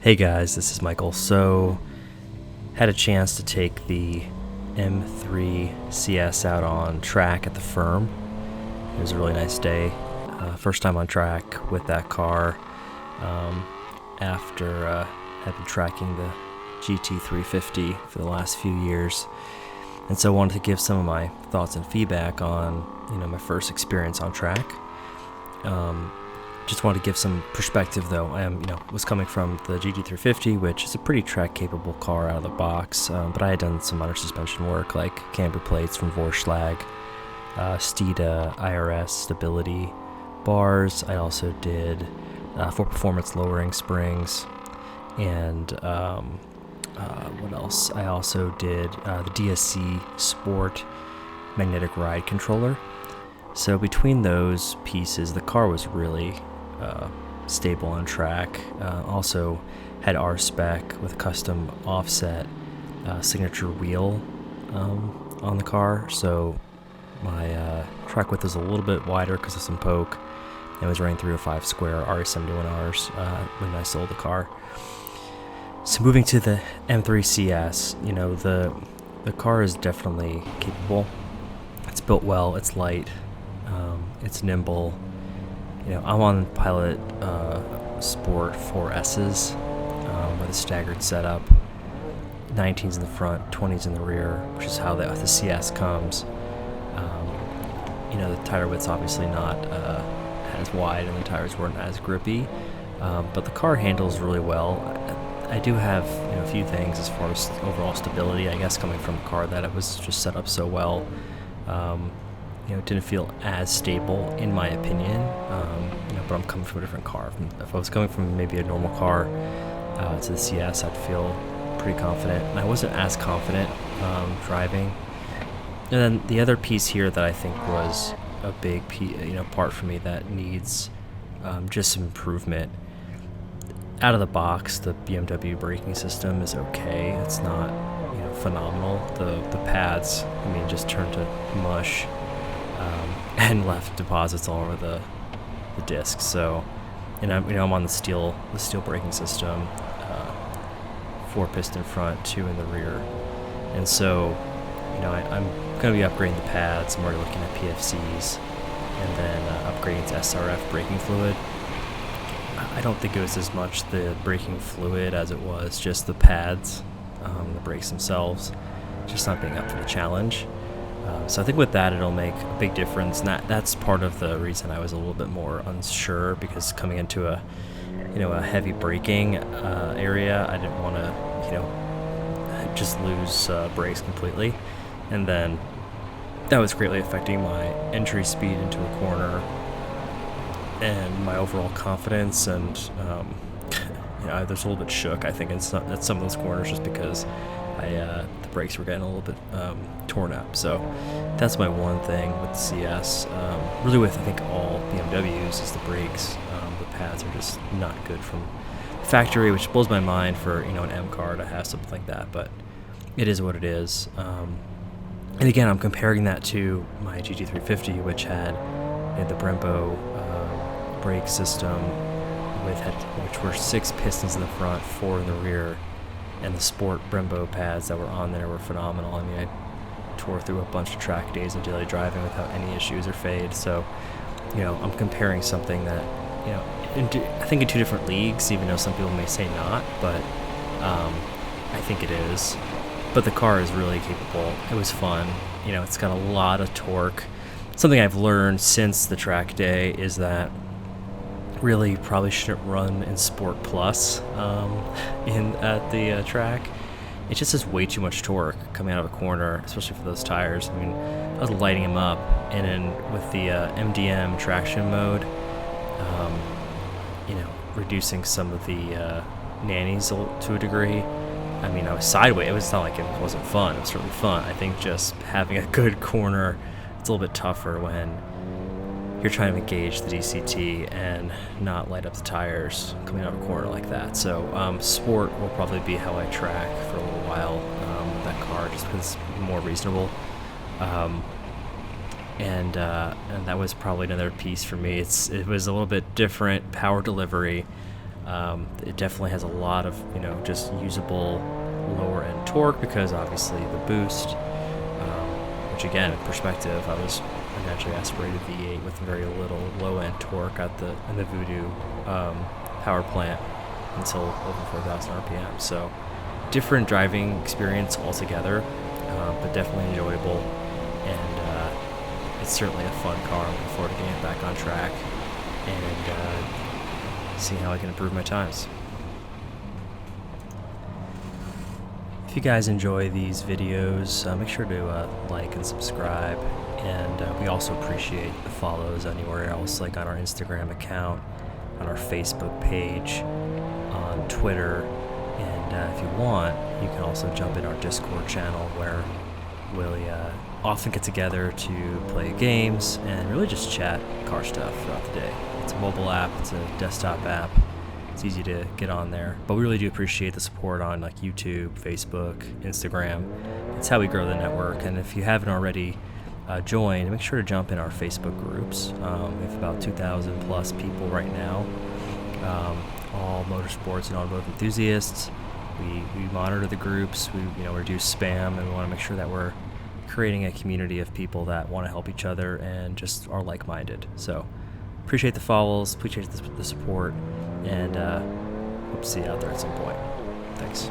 Hey guys, this is Michael. So, had a chance to take the M3 CS out on track at the firm. It was a really nice day. First time on track with that car after had been tracking the GT350 for the last few years. And so I wanted to give some of my thoughts and feedback on, my first experience on track. Just wanted to give some perspective though. I was coming from the GT350, which is a pretty track capable car out of the box, but I had done some under suspension work like camber plates from Vorschlag, Steeda IRS stability bars. I also did for performance lowering springs, and what else? I also did the DSC Sport magnetic ride controller. So between those pieces, the car was really stable on track. Also had R-Spec with custom offset signature wheel on the car. So my track width was a little bit wider because of some poke. It was running 305 square RE71Rs when I sold the car. So moving to the M3 CS, the car is definitely capable. It's built well, it's light, it's nimble. I'm on Pilot Sport 4S's with a staggered setup. 19s in the front, 20s in the rear, which is how the CS comes. The tire width's obviously not as wide and the tires weren't as grippy, but the car handles really well. I do have a few things as far as overall stability, I guess, coming from a car that it was just set up so well. It didn't feel as stable in my opinion, but I'm coming from a different car. If I was coming from maybe a normal car to the CS, I'd feel pretty confident, and I wasn't as confident driving. And then the other piece here that I think was a big part for me that needs just some improvement. Out of the box, the BMW braking system is okay. It's not phenomenal. The pads, just turned to mush and left deposits all over the discs. So, I'm on the steel braking system, 4 piston front, 2 in the rear, and so I'm going to be upgrading the pads. I'm already looking at PFCs, and then upgrading to SRF braking fluid. I don't think it was as much the braking fluid as it was just the pads, the brakes themselves, just not being up for the challenge. So I think with that, it'll make a big difference. And that's part of the reason I was a little bit more unsure, because coming into a heavy braking area, I didn't want to just lose brakes completely. And then that was greatly affecting my entry speed into a corner and my overall confidence, and I was a little bit shook, I think, at some of those corners, just because the brakes were getting a little bit torn up. So that's my one thing with the CS. Really with, I think, all BMWs is the brakes. The pads are just not good from factory, which blows my mind for an M car to have something like that, but it is what it is. And again, I'm comparing that to my GT350, which had the Brembo brake system which were 6 pistons in the front, 4 in the rear, and the Sport Brembo pads that were on there were phenomenal. I tore through a bunch of track days of daily driving without any issues or fade. So, I'm comparing something that, I think in 2 different leagues, even though some people may say not, but I think it is. But the car is really capable. It was fun. It's got a lot of torque. Something I've learned since the track day is that really probably shouldn't run in Sport Plus at the track. It just has way too much torque coming out of a corner, especially for those tires. I was lighting them up, and then with the MDM traction mode, reducing some of the nannies to a degree. I was sideways. It was not like it wasn't fun. It was really fun. I think just having a good corner, it's a little bit tougher when you're trying to engage the DCT and not light up the tires coming out of a corner like that. So Sport will probably be how I track for a little while with that car, just because it's more reasonable. And that was probably another piece for me. It was a little bit different power delivery. It definitely has a lot of, just usable lower end torque because obviously the boost, which again, in perspective, I was a naturally aspirated V8 with very little low end torque in the Voodoo power plant until over 4,000 RPM. So different driving experience altogether, but definitely enjoyable, and it's certainly a fun car. I'm looking forward to getting it back on track and seeing how I can improve my times. If you guys enjoy these videos, make sure to like and subscribe, and we also appreciate the follows anywhere else, like on our Instagram account, on our Facebook page, on Twitter, and if you want, you can also jump in our Discord channel where we'll often get together to play games and really just chat car stuff throughout the day. It's a mobile app, it's a desktop app. It's easy to get on there, but we really do appreciate the support on like YouTube, Facebook, Instagram. It's how we grow the network, and if you haven't already joined, make sure to jump in our Facebook groups. We have about 2,000 plus people right now, all motorsports and automotive enthusiasts. We monitor the groups, we reduce spam, and we want to make sure that we're creating a community of people that want to help each other and just are like-minded. So appreciate the follows, appreciate the support, and hope to see you out there at some point. Thanks.